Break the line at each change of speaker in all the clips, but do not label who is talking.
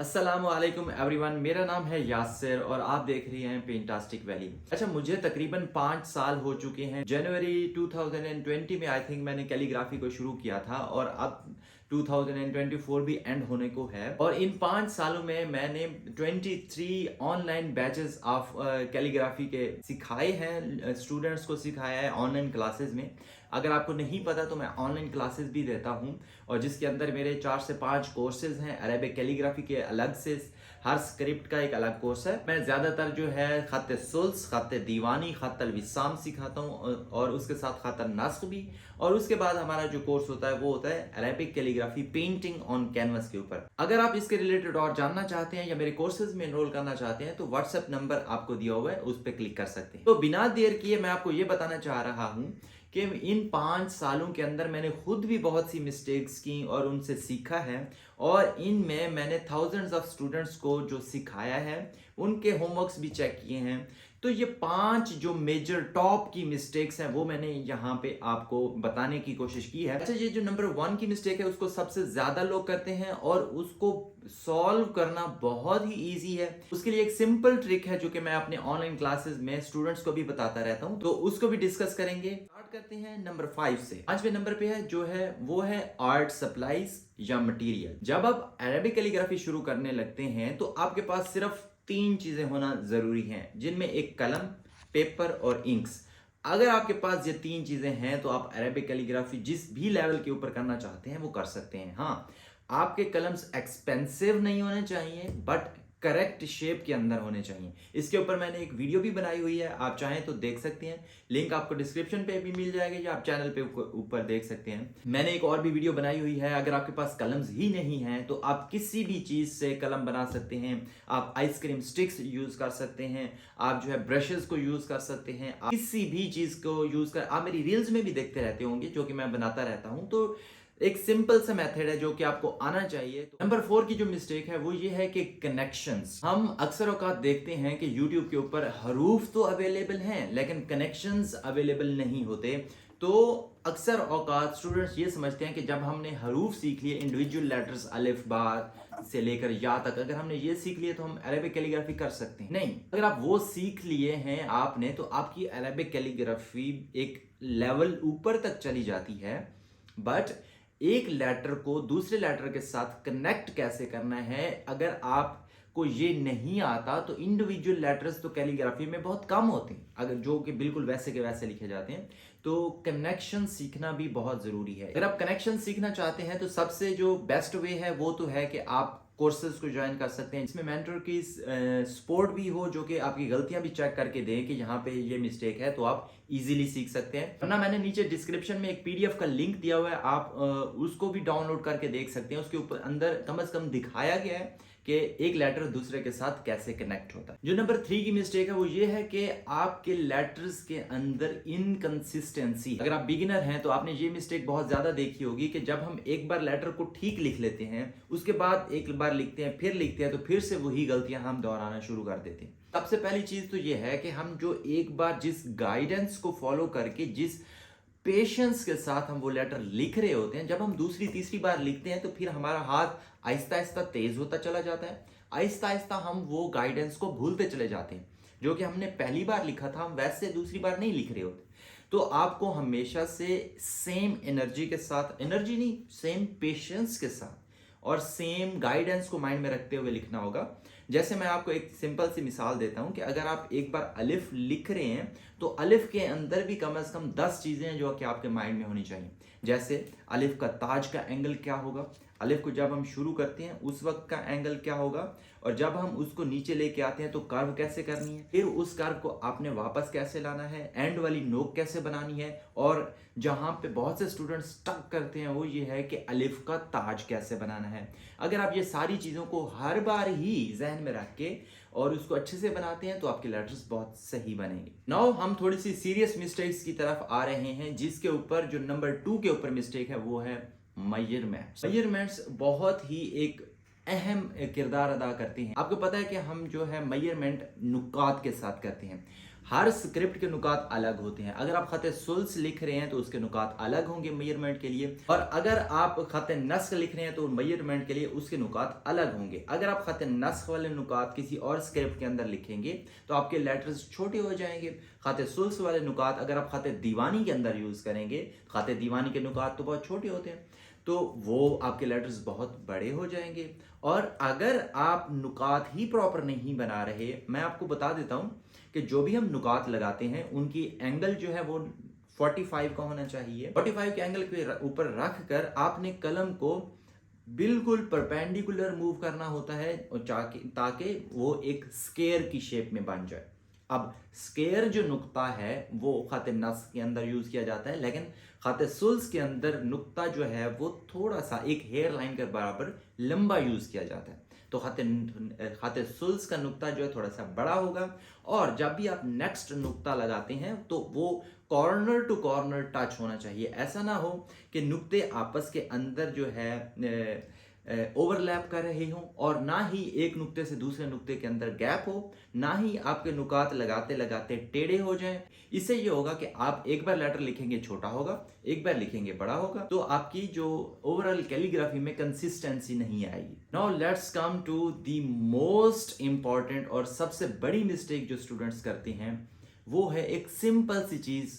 अस्सलामुअलैकुम एवरीवन, मेरा नाम है यासिर और आप देख रहे हैं पेंटास्टिक वैली। अच्छा, मुझे तकरीबन 5 साल हो चुके हैं। जनवरी 2020 में आई थिंक मैंने कैलीग्राफी को शुरू किया था और अब 2024 भी एंड होने को है। और इन 5 सालों में मैंने 23 ऑनलाइन बैचेस ऑफ कैलीग्राफी के सिखाए हैं, स्टूडेंट्स को सिखाया है ऑनलाइन क्लासेस में। अगर आपको नहीं पता तो मैं ऑनलाइन क्लासेस भी देता हूं और जिसके अंदर मेरे 4 से 5 कोर्सेज हैं। अरेबिक कैलीग्राफी के अलग से हर स्क्रिप्ट का एक अलग कोर्स है। मैं ज़्यादातर जो है खत सुल्स, खत दीवानी, खत विसाम सिखाता हूँ और उसके साथ खत नस्ख भी। और उसके बाद हमारा जो कोर्स होता है वो होता है Arabic calligraphy painting on canvas के ऊपर। अगर आप इसके रिलेटेड और जानना चाहते हैं या मेरे कोर्सेज में एनरोल करना चाहते हैं तो व्हाट्सएप नंबर आपको दिया हुआ है, उस पर क्लिक कर सकते हैं। तो बिना देर किए मैं आपको ये बताना चाह रहा हूँ कि इन 5 सालों के अंदर मैंने खुद भी बहुत सी मिस्टेक्स की और उनसे सीखा है। और इनमें मैंने थाउजेंड्स ऑफ स्टूडेंट्स को जो सिखाया है उनके होमवर्क्स भी चेक किए हैं। तो ये 5 जो मेजर टॉप की मिस्टेक्स हैं वो मैंने यहाँ पे आपको बताने की कोशिश की है। अच्छा, ये जो नंबर 1 की मिस्टेक है उसको सबसे ज़्यादा लोग करते हैं और उसको सॉल्व करना बहुत ही ईजी है। उसके लिए एक सिंपल ट्रिक है जो कि मैं अपने ऑनलाइन क्लासेस में स्टूडेंट्स को भी बताता रहता हूँ, तो उसको भी डिस्कस करेंगे। स्टार्ट करते हैं नंबर 5 से। 5वें नंबर पे है जो है वो है आर्ट सप्लाईज या मटेरियल। जब आप अरेबिक कैलीग्राफी शुरू करने लगते हैं तो आपके पास सिर्फ 3 चीजें होना जरूरी हैं, जिनमें एक कलम, पेपर और इंक्स। अगर आपके पास ये 3 चीजें हैं तो आप अरेबिक कैलीग्राफी जिस भी लेवल के ऊपर करना चाहते हैं वो कर सकते हैं। हाँ, आपके कलम्स एक्सपेंसिव नहीं होने चाहिए बट करेक्ट शेप के अंदर होने चाहिए। इसके ऊपर मैंने एक वीडियो भी बनाई हुई है, आप चाहें तो देख सकते हैं। लिंक आपको डिस्क्रिप्शन पे भी मिल जाएगा या आप चैनल पे ऊपर देख सकते हैं। मैंने एक और भी वीडियो बनाई हुई है। अगर आपके पास कलम्स ही नहीं है तो आप किसी भी चीज से कलम बना सकते हैं। आप आइसक्रीम स्टिक्स यूज कर सकते हैं, आप जो है ब्रशेस को यूज कर सकते हैं, आप किसी भी चीज को यूज कर। आप मेरी रील्स में भी देखते रहते होंगे जो कि मैं बनाता रहता हूं। तो एक सिंपल सा मेथड है जो कि आपको आना चाहिए। तो नंबर 4 की जो मिस्टेक है वो ये है कि कनेक्शंस। हम अक्सर औकात देखते हैं कि YouTube के ऊपर हरूफ तो अवेलेबल हैं लेकिन कनेक्शंस अवेलेबल नहीं होते। तो अक्सर औकात स्टूडेंट्स ये समझते हैं कि जब हमने हरूफ सीख लिए, इंडिविजुअल लेटर्स अलिफ बा से लेकर या तक, अगर हमने ये सीख लिए तो हम अरेबिक कैलीग्राफी कर सकते हैं। नहीं, अगर आप वो सीख लिए हैं आपने तो आपकी अरेबिक कैलीग्राफी एक लेवल ऊपर तक चली जाती है। बट एक लेटर को दूसरे लेटर के साथ कनेक्ट कैसे करना है, अगर आपको ये नहीं आता तो इंडिविजुअल लेटर्स तो कैलीग्राफी में बहुत कम होते हैं, अगर जो कि बिल्कुल वैसे के वैसे लिखे जाते हैं। तो कनेक्शन सीखना भी बहुत ज़रूरी है। अगर आप कनेक्शन सीखना चाहते हैं तो सबसे जो बेस्ट वे है वो तो है कि आप कोर्सेज को ज्वाइन कर सकते हैं, इसमें मेंटर की सपोर्ट भी हो जो कि आपकी गलतियां भी चेक करके दें कि यहाँ पे ये मिस्टेक है, तो आप इजीली सीख सकते हैं। वरना मैंने नीचे डिस्क्रिप्शन में एक पीडीएफ का लिंक दिया हुआ है, आप उसको भी डाउनलोड करके देख सकते हैं। उसके ऊपर अंदर कम से कम दिखाया गया है कि एक लेटर दूसरे के साथ कैसे कनेक्ट होता है। जो नंबर 3 की मिस्टेक है वो ये है कि आपके लेटर्स के अंदर इनकंसिस्टेंसी। अगर आप बिगिनर हैं तो आपने ये मिस्टेक बहुत ज्यादा देखी होगी कि जब हम एक बार लेटर को ठीक लिख लेते हैं, उसके बाद एक बार लिखते हैं, फिर लिखते हैं, तो फिर से वही गलतियां हम दोहराना शुरू कर देते हैं। सबसे पहली चीज तो ये है कि हम जो एक बार जिस गाइडेंस को फॉलो करके, जिस पेशेंस के साथ हम वो लेटर लिख रहे होते हैं, जब हम दूसरी तीसरी बार लिखते हैं तो फिर हमारा हाथ आहिस्ता आहिस्ता तेज होता चला जाता है। आहिस्ता आहिस्ता हम वो गाइडेंस को भूलते चले जाते हैं। जो कि हमने पहली बार लिखा था हम वैसे दूसरी बार नहीं लिख रहे होते। तो आपको हमेशा से सेम एनर्जी के साथ, एनर्जी नहीं, सेम पेशेंस के साथ और सेम गाइडेंस को माइंड में रखते हुए लिखना होगा। जैसे मैं आपको एक सिंपल सी मिसाल देता हूं कि अगर आप एक बार अलिफ लिख रहे हैं तो अलिफ के अंदर भी कम से कम 10 चीजें हैं जो कि आपके माइंड में होनी चाहिए। जैसे अलिफ का ताज का एंगल क्या होगा, अलिफ को जब हम शुरू करते हैं उस वक्त का एंगल क्या होगा, और जब हम उसको नीचे लेके आते हैं तो कर्व कैसे करनी है, फिर उस कर्व को आपने वापस कैसे लाना है, एंड वाली नोक कैसे बनानी है। और जहां पे बहुत से स्टूडेंट्स स्टक करते हैं वो ये है कि अलिफ का ताज कैसे बनाना है। अगर आप ये सारी चीजों को हर बार ही जहन में रख के और उसको अच्छे से बनाते हैं तो आपके लेटर्स बहुत सही बनेंगे। नाउ हम थोड़ी सी सीरियस मिस्टेक्स की तरफ आ रहे हैं, जिसके ऊपर जो नंबर 2 के ऊपर मिस्टेक है वो है मेजरमेंट्स। मेजरमेंट्स बहुत ही एक अहम किरदार अदा करती हैं। आपको पता है कि हम जो है मेजरमेंट नुकात के साथ करते हैं। हर स्क्रिप्ट के नुकात अलग होते हैं। अगर आप खत सुल्स लिख रहे हैं तो उसके नुकात अलग होंगे मेजरमेंट के लिए, और अगर आप खत नस्ख लिख रहे हैं तो मेजरमेंट के लिए उसके नुकात अलग होंगे। अगर आप खत नस्ख वाले नुकात किसी और स्क्रिप्ट के अंदर लिखेंगे तो आपके लेटर्स छोटे हो जाएंगे। खत सुल्स वाले नुकात अगर आप खत दीवानी के अंदर यूज करेंगे, खत दीवानी के नुकात तो बहुत छोटे होते हैं, तो वो आपके लेटर्स बहुत बड़े हो जाएंगे। और अगर आप नुकात ही प्रॉपर नहीं बना रहे, मैं आपको बता देता हूं कि जो भी हम नुकात लगाते हैं उनकी एंगल जो है वो 45 का होना चाहिए। 45 के एंगल के ऊपर रख कर आपने कलम को बिल्कुल परपेंडिकुलर मूव करना होता है ताकि वो एक स्केयर की शेप में बन जाए। अब स्केयर जो नुक्ता है वो खत नस्ख के अंदर यूज किया जाता है, लेकिन खत सुल्स के अंदर नुक्ता जो है वो थोड़ा सा एक हेयर लाइन के बराबर लंबा यूज किया जाता है। तो खत सुल्स का नुक्ता जो है थोड़ा सा बड़ा होगा, और जब भी आप नेक्स्ट नुक्ता लगाते हैं तो वो कॉर्नर टू कॉर्नर टच होना चाहिए। ऐसा ना हो कि नुक्ते आपस के अंदर जो है ओवरलैप कर रहे हो, और ना ही एक नुक्ते से दूसरे नुक्ते के अंदर गैप हो, ना ही आपके नुकात लगाते लगाते टेढ़े हो जाएं। इससे ये होगा कि आप एक बार लेटर लिखेंगे छोटा होगा, एक बार लिखेंगे बड़ा होगा, तो आपकी जो ओवरऑल कैलीग्राफी में कंसिस्टेंसी नहीं आएगी। Now let's come to the most important और सबसे बड़ी मिस्टेक जो स्टूडेंट्स करते हैं, वो है एक सिंपल सी चीज,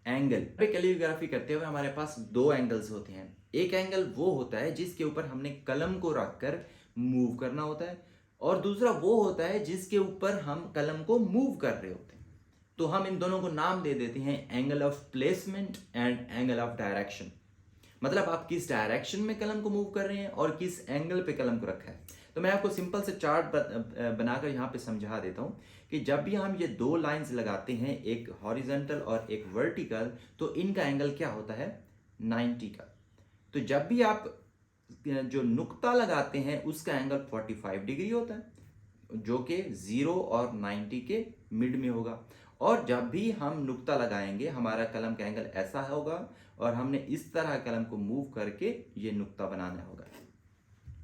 एंगल। कैलीग्राफी करते हुए हमारे पास दो एंगल्स होते हैं। एक एंगल वो होता है जिसके ऊपर हमने कलम को रखकर मूव करना होता है, और दूसरा वो होता है जिसके ऊपर हम कलम को मूव कर रहे होते हैं। तो हम इन दोनों को नाम दे देते हैं angle of placement and angle of direction. मतलब आप किस डायरेक्शन में कलम को मूव कर रहे हैं और किस एंगल पे कलम को रखा है। तो मैं आपको सिंपल से चार्ट बनाकर यहाँ पे समझा देता हूँ कि जब भी हम ये दो लाइंस लगाते हैं, एक हॉरिजॉन्टल और एक वर्टिकल, तो इनका एंगल क्या होता है, 90 का। तो जब भी आप जो नुक्ता लगाते हैं उसका एंगल 45 डिग्री होता है, जो कि 0 और 90 के मिड में होगा। और जब भी हम नुक्ता लगाएंगे हमारा कलम का एंगल ऐसा होगा, और हमने इस तरह कलम को मूव करके ये नुक्ता बनाना होगा,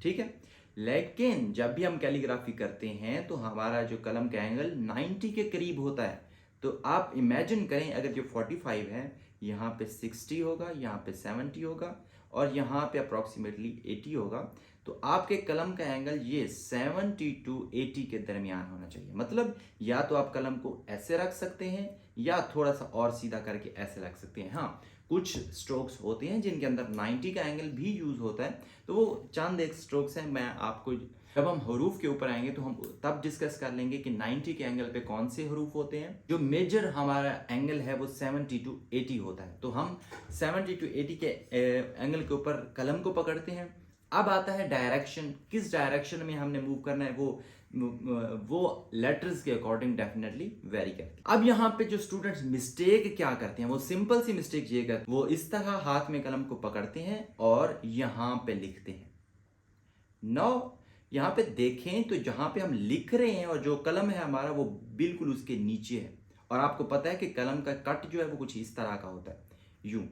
ठीक है। लेकिन जब भी हम कैलीग्राफी करते हैं तो हमारा जो कलम का एंगल 90 के करीब होता है। तो आप इमेजिन करें, अगर जो 45 है यहाँ पे 60 होगा, यहाँ पे 70 होगा, और यहाँ पे अप्रॉक्सीमेटली 80 होगा, तो आपके कलम का एंगल ये 70 टू 80 के दरमियान होना चाहिए। मतलब या तो आप कलम को ऐसे रख सकते हैं या थोड़ा सा और सीधा करके ऐसे रख सकते हैं। हाँ, कुछ स्ट्रोक्स होते हैं जिनके अंदर 90 का एंगल भी यूज होता है, तो वो चंद एक स्ट्रोक्स हैं। मैं आपको जब हम हरूफ के ऊपर आएंगे तो हम तब डिस्कस कर लेंगे कि 90 के एंगल पे कौन से हरूफ होते हैं। जो मेजर हमारा एंगल है वो 70 टू 80 होता है, तो हम 70 टू 80 के एंगल के ऊपर कलम को पकड़ते हैं। अब आता है डायरेक्शन, किस डायरेक्शन में हमने मूव करना है, वो लेटर्स के अकॉर्डिंग डेफिनेटली वेरी करती है। अब यहाँ पे जो स्टूडेंट्स मिस्टेक क्या करते हैं, वो सिंपल सी मिस्टेक ये करते हैं, वो इस तरह हाथ में कलम को पकड़ते हैं और यहाँ पे लिखते हैं। नाउ यहाँ पे देखें तो जहां पे हम लिख रहे हैं और जो कलम है हमारा वो बिल्कुल उसके नीचे है, और आपको पता है कि कलम का कट जो है वो कुछ इस तरह का होता है, यूं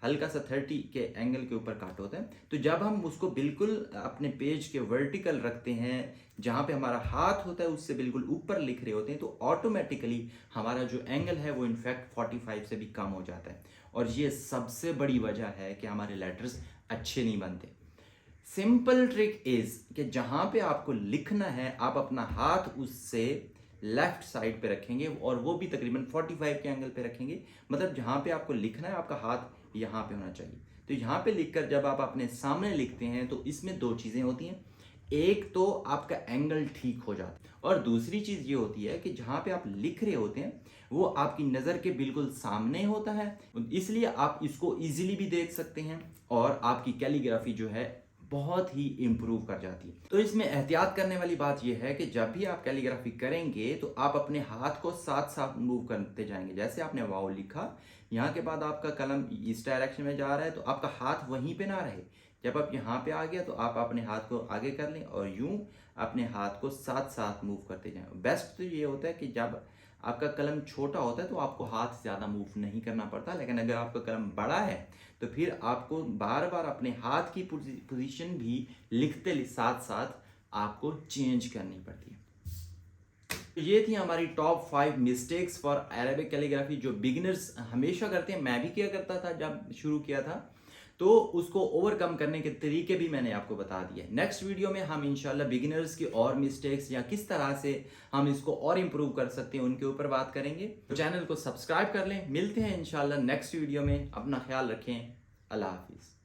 हल्का सा 30 के एंगल के ऊपर कट होता है। तो जब हम उसको बिल्कुल अपने पेज के वर्टिकल रखते हैं, जहां पे हमारा हाथ होता है उससे बिल्कुल ऊपर लिख रहे होते हैं, तो ऑटोमेटिकली हमारा जो एंगल है वो इनफैक्ट 45 से भी कम हो जाता है। और ये सबसे बड़ी वजह है कि हमारे लेटर्स अच्छे नहीं बनते। सिंपल ट्रिक इज कि जहां पे आपको लिखना है आप अपना हाथ उससे लेफ्ट साइड पे रखेंगे, और वो भी तकरीबन 45 के एंगल पे रखेंगे। मतलब जहां पे आपको लिखना है आपका हाथ यहाँ पे होना चाहिए। तो यहाँ पे लिखकर जब आप अपने सामने लिखते हैं तो इसमें दो चीजें होती हैं, एक तो आपका एंगल ठीक हो जाता है, और दूसरी चीज ये होती है कि जहां पे आप लिख रहे होते हैं वो आपकी नजर के बिल्कुल सामने होता है, इसलिए आप इसको इजीली भी देख सकते हैं, और आपकी कैलीग्राफी जो है बहुत ही इंप्रूव कर जाती है। तो इसमें एहतियात करने वाली बात यह है कि जब भी आप कैलीग्राफी करेंगे तो आप अपने हाथ को साथ साथ मूव करते जाएंगे। जैसे आपने वाओ लिखा, यहाँ के बाद आपका कलम इस डायरेक्शन में जा रहा है, तो आपका हाथ वहीं पे ना रहे। जब आप यहाँ पे आ गया तो आप अपने हाथ को आगे कर लें और यूं अपने हाथ को साथ साथ मूव करते जाएं। बेस्ट तो ये होता है कि जब आपका कलम छोटा होता है तो आपको हाथ ज़्यादा मूव नहीं करना पड़ता, लेकिन अगर आपका कलम बड़ा है तो फिर आपको बार बार अपने हाथ की पोजीशन भी लिखते साथ साथ आपको चेंज करनी पड़ती है। ये थी हमारी top 5 mistakes for Arabic calligraphy जो बिगिनर्स हमेशा करते हैं, मैं भी किया करता था जब शुरू किया था। तो उसको ओवरकम करने के तरीके भी मैंने आपको बता दिए। नेक्स्ट वीडियो में हम इंशाल्लाह बिगिनर्स की और मिस्टेक्स या किस तरह से हम इसको और इम्प्रूव कर सकते हैं उनके ऊपर बात करेंगे। तो चैनल को सब्सक्राइब कर लें। मिलते हैं इंशाल्लाह नेक्स्ट वीडियो में। अपना ख्याल रखें। अल्लाह हाफिज़।